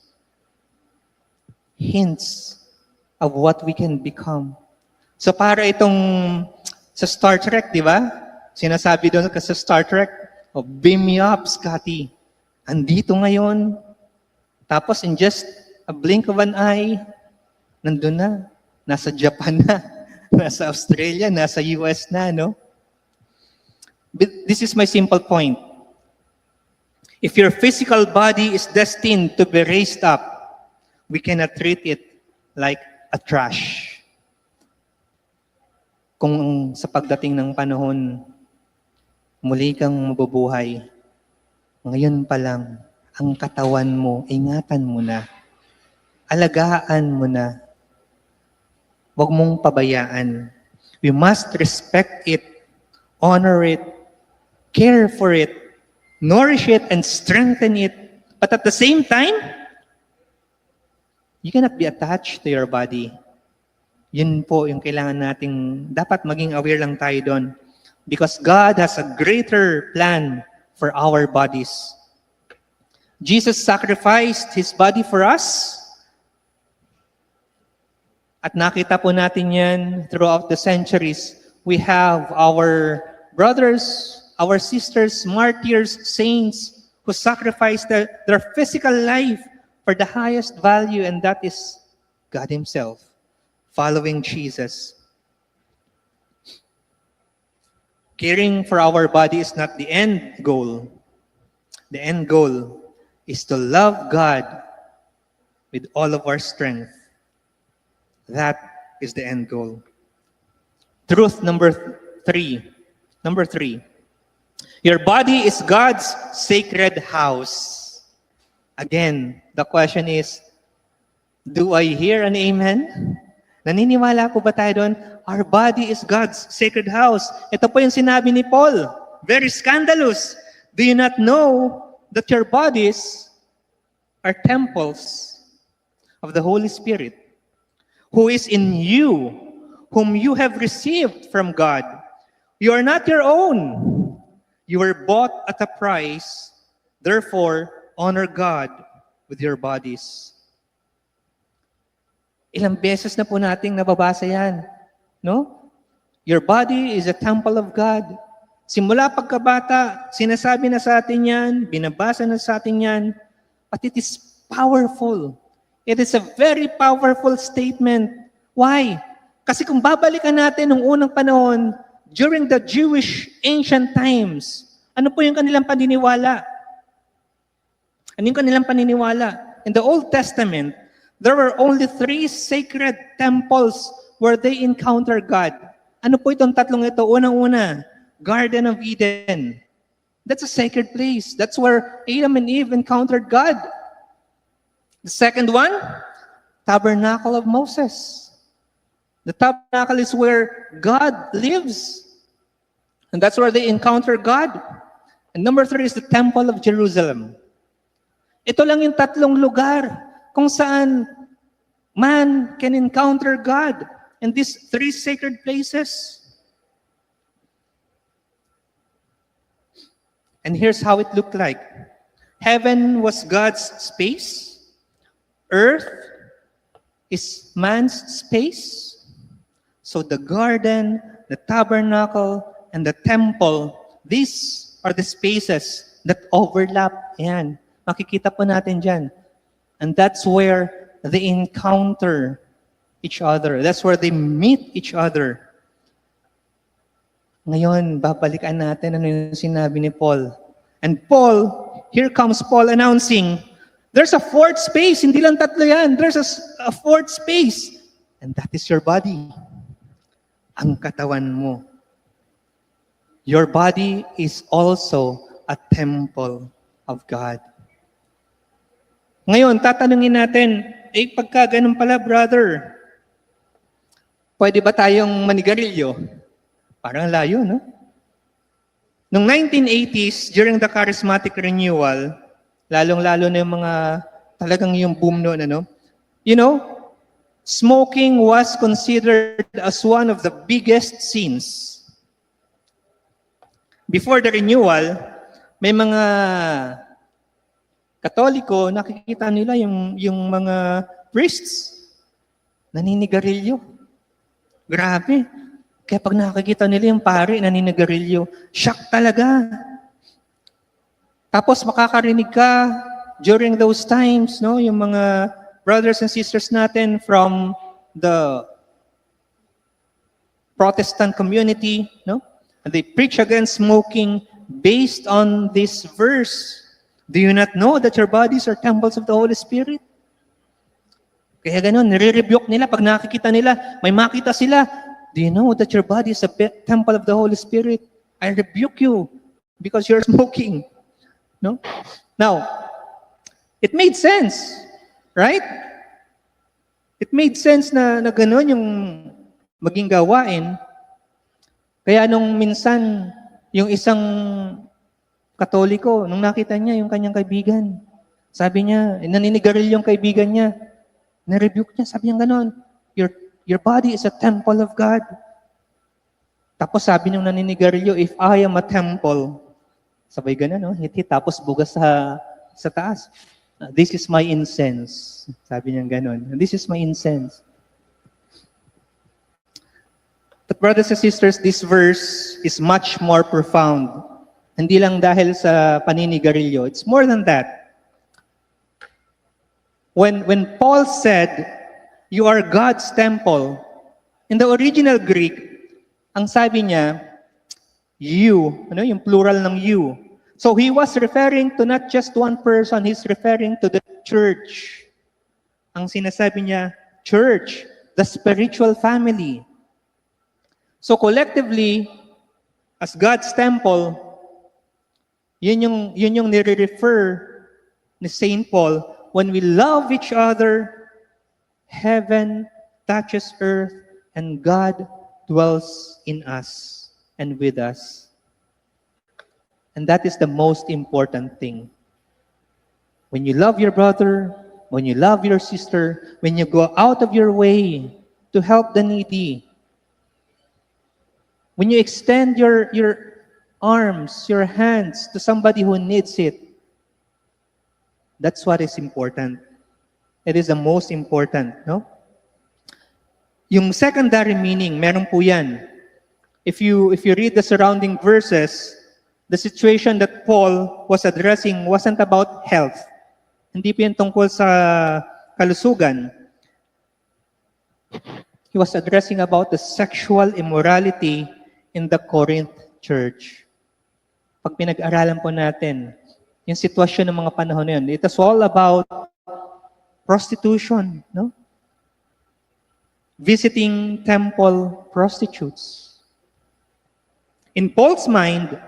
Hints of what we can become. So para itong sa Star Trek, di ba? Sinasabi doon sa Star Trek, oh, beam me up, Scotty. Andito ngayon. Tapos in just a blink of an eye, nandun na. Nasa Japan na, nasa Australia, nasa US na, no? But this is my simple point. If your physical body is destined to be raised up, we cannot treat it like a trash. Kung sa pagdating ng panahon, muli kang mabubuhay, ngayon pa lang, ang katawan mo, ingatan mo na. Alagaan mo na. Huwag mong pabayaan. We must respect it, honor it, care for it, nourish it, and strengthen it. But at the same time, you cannot be attached to your body. Yun po yung kailangan nating, dapat maging aware lang tayo doon. Because God has a greater plan for our bodies. Jesus sacrificed His body for us. At nakita po natin yan throughout the centuries. We have our brothers, our sisters, martyrs, saints, who sacrificed their physical life for the highest value, and that is God Himself, following Jesus. Caring for our body is not the end goal. The end goal is to love God with all of our strength. That is the end goal. Truth number three. Number 3. Your body is God's sacred house. Again, the question is, do I hear an amen? Naniniwala po ba tayo doon? Our body is God's sacred house. Ito po yung sinabi ni Paul. Very scandalous. Do you not know that your bodies are temples of the Holy Spirit, who is in you, whom you have received from God? You are not your own. You were bought at a price. Therefore, honor God with your bodies. Ilang beses na po nating nababasa yan. No? Your body is a temple of God. Simula pagkabata, sinasabi na sa atin yan, binabasa na sa atin yan, but it is powerful. It is a very powerful statement. Why? Kasi kung babalikan natin nung unang panahon, during the Jewish ancient times, ano po yung kanilang paniniwala? Ano yung kanilang paniniwala? In the Old Testament, there were only 3 sacred temples where they encounter God. Ano po itong tatlong ito? Unang-una, Garden of Eden. That's a sacred place. That's where Adam and Eve encountered God. The second one, Tabernacle of Moses. The tabernacle is where God lives. And that's where they encounter God. And number 3 is the Temple of Jerusalem. Ito lang yung tatlong lugar kung saan man can encounter God in these 3 sacred places. And here's how it looked like. Heaven was God's space. Earth is man's space. So the garden, the tabernacle, and the temple, these are the spaces that overlap. Ayan, makikita po natin dyan. And that's where they encounter each other. That's where they meet each other. Ngayon, babalikan natin ano yung sinabi ni Paul. And Paul, here comes Paul announcing, there's a 4th space. Hindi lang 3 yan. There's a 4th space. And that is your body. Ang katawan mo. Your body is also a temple of God. Ngayon, tatanungin natin, pagka ganun pala, brother, pwede ba tayong manigarilyo? Parang layo, no? Noong 1980s, during the charismatic renewal, lalong-lalo na yung mga talagang yung boom noon, ano? You know, smoking was considered as one of the biggest sins. Before the renewal, may mga Katoliko, nakikita nila yung mga priests naninigarilyo. Grabe. Kaya pag nakikita nila yung pare naninigarilyo, shock talaga. Tapos makakarinig ka during those times, no, yung mga brothers and sisters natin from the Protestant community, no? And they preach against smoking based on this verse. Do you not know that your bodies are temples of the Holy Spirit? Kaya ganun, nire-rebuke nila pag nakikita nila, may makita sila, Do you know that your body is a temple of the Holy Spirit? I rebuke you because you're smoking. No? Now, it made sense, right? It made sense na gano'n yung maging gawain. Kaya nung minsan, yung isang Katoliko, nung nakita niya yung kanyang kaibigan, sabi niya, naninigaril yung kaibigan niya, na-rebuke niya, sabi niya gano'n, your body is a temple of God. Tapos sabi nung naninigarilyo, if I am a temple, sabay gano'n, no? Hit, tapos bugas sa taas. This is my incense. Sabi niya gano'n. This is my incense. But brothers and sisters, this verse is much more profound. Hindi lang dahil sa paninigarilyo. It's more than that. When Paul said, you are God's temple, in the original Greek, ang sabi niya, you, yung plural ng you. So he was referring to not just one person, he's referring to the church. Ang sinasabi niya, church, the spiritual family. So collectively, as God's temple, yun yung nire-refer ni St. Paul, when we love each other, heaven touches earth, and God dwells in us and with us. And that is the most important thing. When you love your brother, when you love your sister, when you go out of your way to help the needy, when you extend your arms, your hands to somebody who needs it, that's what is important. It is the most important, no? Yung secondary meaning, meron po yan. If you read the surrounding verses, the situation that Paul was addressing wasn't about health. Hindi po yan tungkol sa kalusugan. He was addressing about the sexual immorality in the Corinth church. Pag pinag-aralan po natin, yung sitwasyon ng mga panahon na yun, it was all about prostitution, no? Visiting temple prostitutes. In Paul's mind,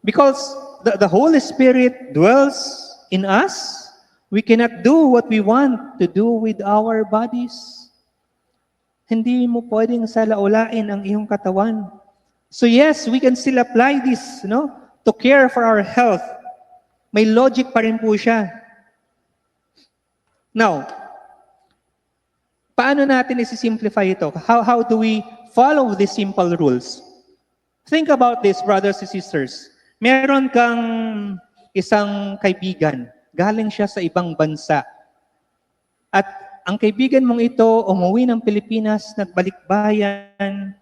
because the Holy Spirit dwells in us, we cannot do what we want to do with our bodies. Hindi mo pwedeng salaulain ang iyong katawan. So yes, we can still apply this, no? To care for our health. May logic pa rin po siya. Now, paano natin isi-simplify ito? How do we follow these simple rules? Think about this, brothers and sisters. Meron kang isang kaibigan. Galing siya sa ibang bansa. At ang kaibigan mong ito, umuwi ng Pilipinas, nagbalik bayan.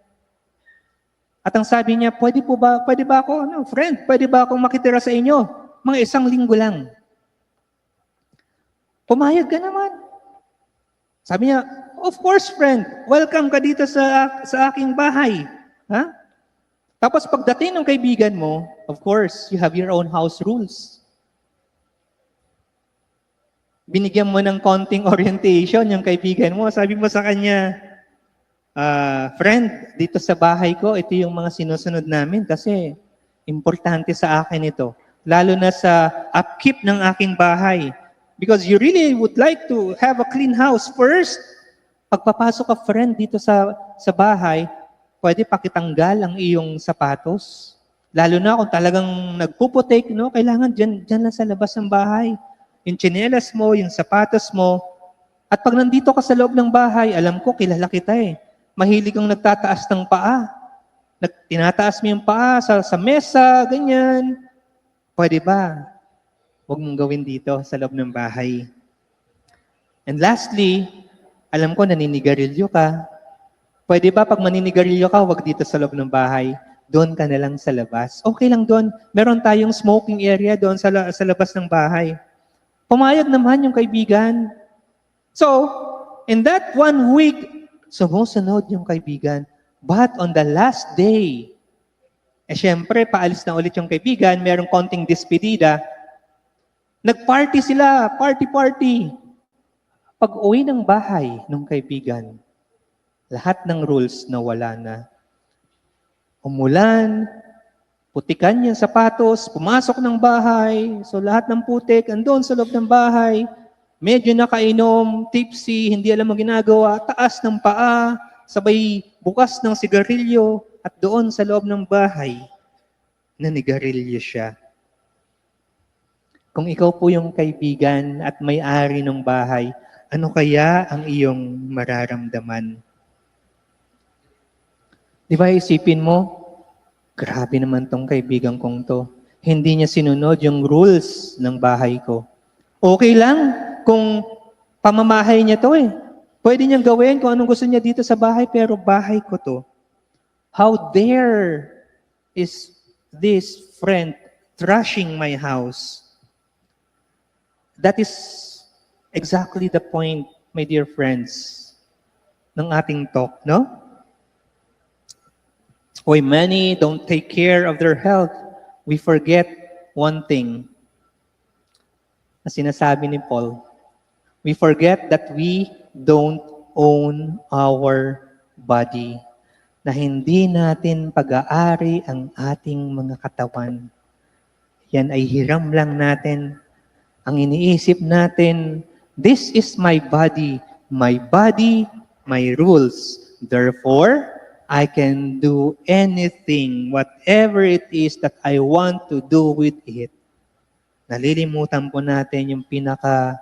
At ang sabi niya, pwede ba ako, friend, pwede ba akong makitira sa inyo? Mga 1 linggo lang. Pumayag ka naman. Sabi niya, of course, friend, welcome ka dito sa aking bahay. Ha? Tapos pagdating ng kaibigan mo, of course, you have your own house rules. Binigyan mo ng konting orientation yung kaibigan mo. Sabi mo sa kanya, friend, dito sa bahay ko, ito yung mga sinusunod namin kasi importante sa akin ito. Lalo na sa upkeep ng aking bahay. Because you really would like to have a clean house first. Pagpapasok ka, friend, dito sa bahay, pwede pakitanggal ang iyong sapatos. Lalo na kung talagang nagpuputik, no? Kailangan dyan lang sa labas ng bahay. Yung tsinelas mo, yung sapatos mo. At pag nandito ka sa loob ng bahay, alam ko, kilala kita eh. Mahilig kang nagtataas ng paa. Tinataas mo yung paa sa mesa, ganyan. Pwede ba? Huwag mong gawin dito sa loob ng bahay. And lastly, alam ko naninigarilyo ka. Pwede ba pag maninigarilyo ka, huwag dito sa loob ng bahay. Doon ka na lang sa labas. Okay lang doon. Meron tayong smoking area doon sa labas ng bahay. Pumayag naman yung kaibigan. So, in that 1 week, sumusunod yung kaibigan. But on the last day, syempre, paalis na ulit yung kaibigan, merong konting despedida. Nag-party sila, party. Pag uwi ng bahay ng kaibigan, Lahat ng rules nawala na. Umulan, putikan yung sapatos, pumasok ng bahay, so lahat ng putik andun sa loob ng bahay, medyo nakainom, tipsy, hindi alam ang ginagawa, taas ng paa, sabay bukas ng sigarilyo, at doon sa loob ng bahay, nanigarilyo siya. Kung ikaw po yung kaibigan at may-ari ng bahay, ano kaya ang iyong mararamdaman? Di ba isipin mo, grabe naman tong kaibigan kong to. Hindi niya sinunod yung rules ng bahay ko. Okay lang kung pamamahay niya to eh. Pwede niyang gawin kung anong gusto niya dito sa bahay, pero bahay ko to. How dare is this friend trashing my house? That is exactly the point, my dear friends, ng ating talk, no? Why many don't take care of their health, we forget one thing. Na sinasabi ni Paul, we forget that we don't own our body. Na hindi natin pag-aari ang ating mga katawan. Yan ay hiram lang natin. Ang iniisip natin, this is my body, my rules. Therefore, I can do anything, whatever it is that I want to do with it. Nalilimutan po natin yung pinaka-totoo.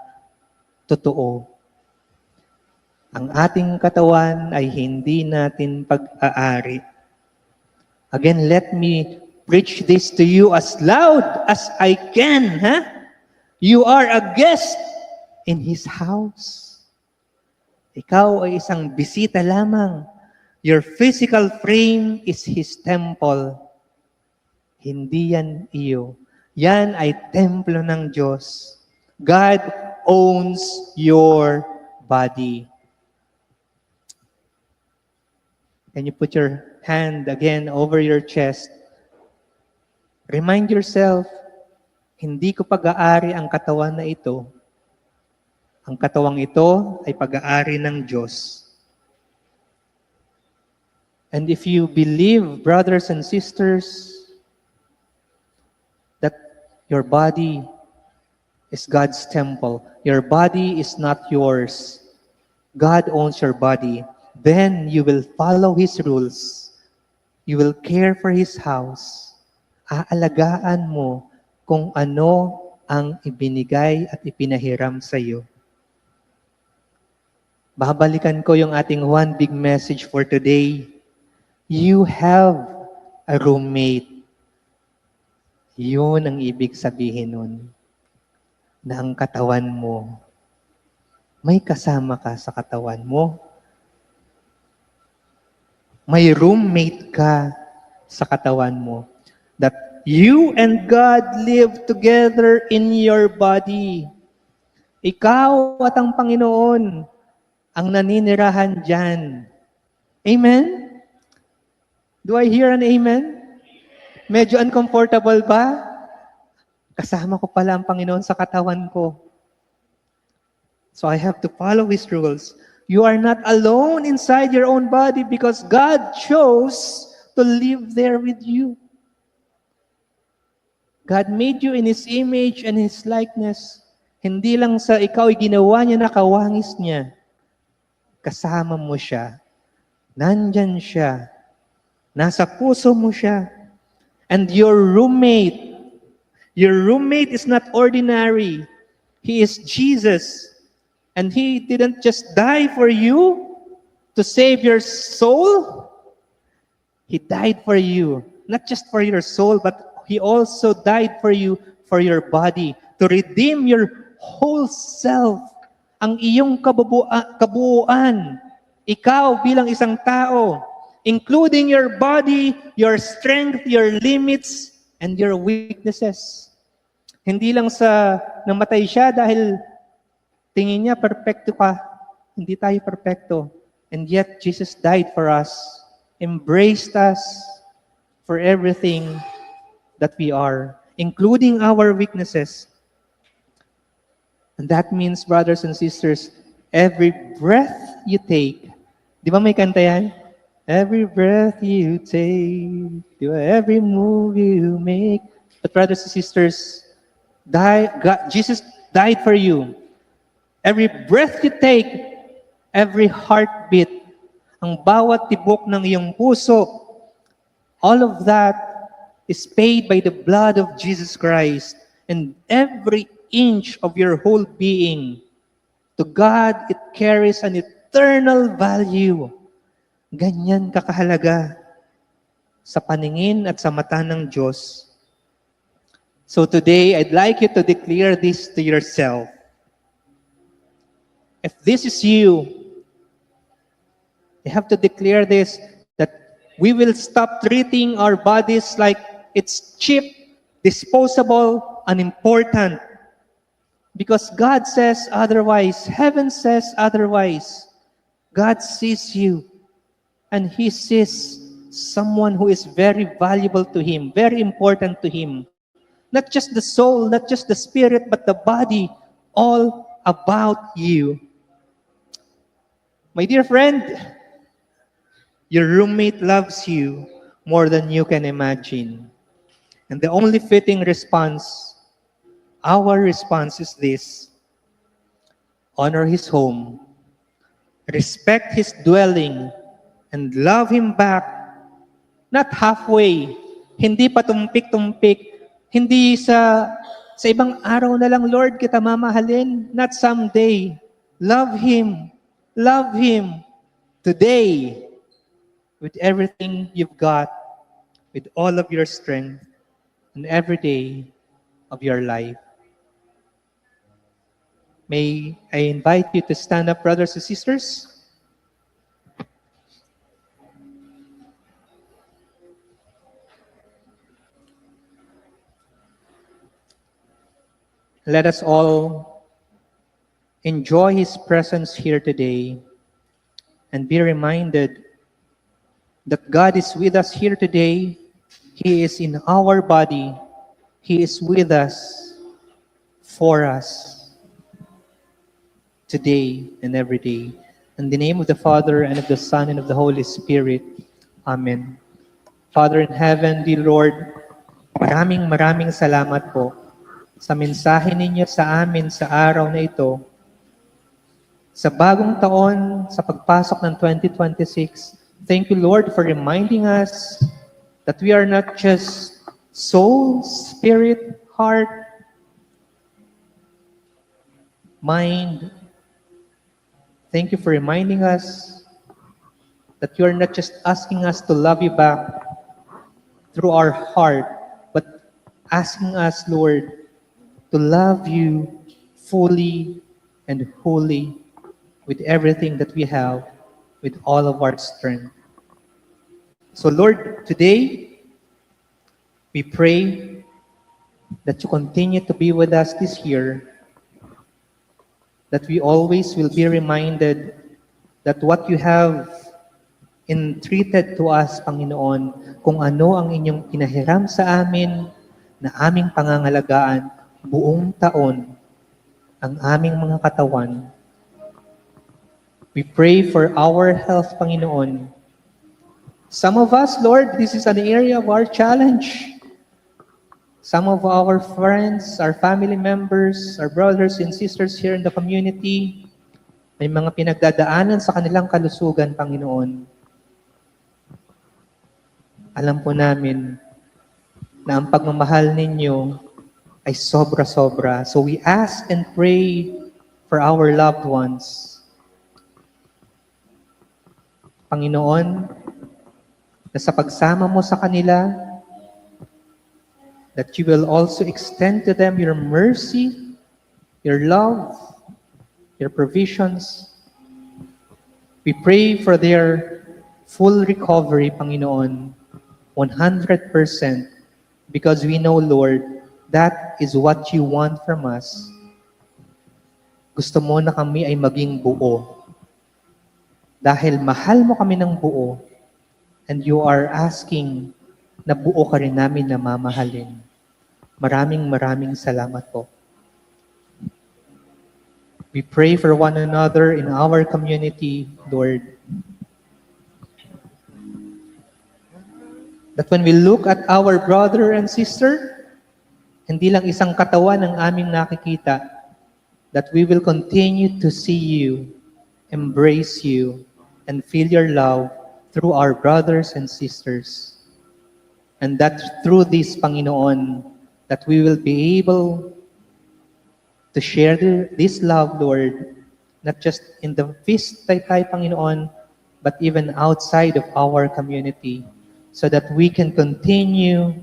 Ang ating katawan ay hindi natin pag-aari. Again, let me preach this to you as loud as I can. You are a guest in His house. Ikaw ay isang bisita lamang. Your physical frame is His temple. Hindi yan iyo. Yan ay templo ng Diyos. God owns your body. Can you put your hand again over your chest? Remind yourself, hindi ko pag-aari ang katawan na ito. Ang katawang ito ay pag-aari ng Diyos. And if you believe, brothers and sisters, that your body is God's temple, your body is not yours, God owns your body, then you will follow His rules. You will care for His house. Aalagaan mo kung ano ang ibinigay at ipinahiram sa iyo. Babalikan ko yung ating one big message for today. You have a roommate. Yun ang ibig sabihin nun. Na ang katawan mo, may kasama ka sa katawan mo. May roommate ka sa katawan mo. That you and God live together in your body. Ikaw at ang Panginoon ang naninirahan dyan. Amen? Do I hear an amen? Medyo uncomfortable ba? Kasama ko pala ang Panginoon sa katawan ko. So I have to follow His rules. You are not alone inside your own body because God chose to live there with you. God made you in His image and His likeness. Hindi lang sa ikaw ay ginawa niya na kawangis niya. Kasama mo siya. Nandyan siya. Nasa puso mo siya. And your roommate is not ordinary. He is Jesus. And He didn't just die for you to save your soul. He died for you. Not just for your soul, but He also died for you, for your body, to redeem your whole self. Ang iyong kabuuan. Ikaw bilang isang tao, including your body, your strength, your limits, and your weaknesses. Hindi lang sa namatay siya dahil tingin niya perfecto ka. Hindi tayo perfecto. And yet, Jesus died for us, embraced us for everything that we are, including our weaknesses. And that means, brothers and sisters, every breath you take, Di ba may kanta yan? Every breath you take, di ba? Every move you make. But brothers and sisters, Jesus died for you. Every breath you take, every heartbeat, ang bawat tibok ng iyong puso, all of that is paid by the blood of Jesus Christ. And every inch of your whole being, to God, it carries an eternal value. Ganyan kakahalaga sa paningin at sa mata ng Diyos. So today, I'd like you to declare this to yourself. If this is you have to declare this, that we will stop treating our bodies like it's cheap, disposable, unimportant. Because God says otherwise, heaven says otherwise. God sees you, and He sees someone who is very valuable to Him, very important to Him. Not just the soul, not just the spirit, but the body, all about you. My dear friend, your roommate loves you more than you can imagine. And the only fitting response, our response is this: honor his home, respect his dwelling, and love him back, not halfway, hindi patumpik-tumpik, hindi sa ibang araw na lang, Lord, kita mamahalin, not someday. Love him today, with everything you've got, with all of your strength, and every day of your life. May I invite you to stand up, brothers and sisters? Let us all enjoy His presence here today and be reminded that God is with us here today. He is in our body. He is with us, for us, today and every day. In the name of the Father, and of the Son, and of the Holy Spirit. Amen. Father in heaven, dear Lord, maraming salamat po sa mensahe ninyo sa amin sa araw na ito. Sa bagong taon, sa pagpasok ng 2026, thank you, Lord, for reminding us that we are not just soul, spirit, heart, mind. Thank you for reminding us that you are not just asking us to love you back through our heart, but asking us, Lord, to love you fully and wholly with everything that we have, with all of our strength. So Lord, today, we pray that you continue to be with us this year, that we always will be reminded that what you have entreated to us, Panginoon, kung ano ang inyong pinahiram sa amin, na aming pangangalagaan buong taon, ang aming mga katawan. We pray for our health, Panginoon. Some of us, Lord, this is an area of our challenge. Some of our friends, our family members, our brothers and sisters here in the community, may mga pinagdadaanan sa kanilang kalusugan, Panginoon. Alam po namin na ang pagmamahal ninyo ay sobra-sobra. So we ask and pray for our loved ones. Panginoon, na sa pagsama mo sa kanila, that you will also extend to them your mercy, your love, your provisions. We pray for their full recovery, Panginoon, 100%, because we know, Lord, that is what you want from us. Gusto mo na kami ay maging buo. Dahil mahal mo kami ng buo, and you are asking na buo ka rin namin na mamahalin. Maraming salamat po. We pray for one another in our community, Lord. That when we look at our brother and sister, hindi lang isang katawan ang aming nakikita, that we will continue to see you, embrace you, and feel your love through our brothers and sisters. And that through this, Panginoon, that we will be able to share this love, Lord, not just in the feast tayo, Panginoon, but even outside of our community, so that we can continue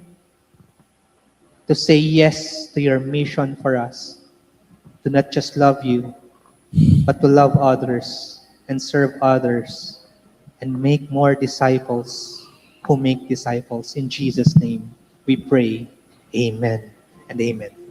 to say yes to your mission for us, to not just love you, but to love others and serve others and make more disciples who make disciples. In Jesus' name, we pray. Amen and amen.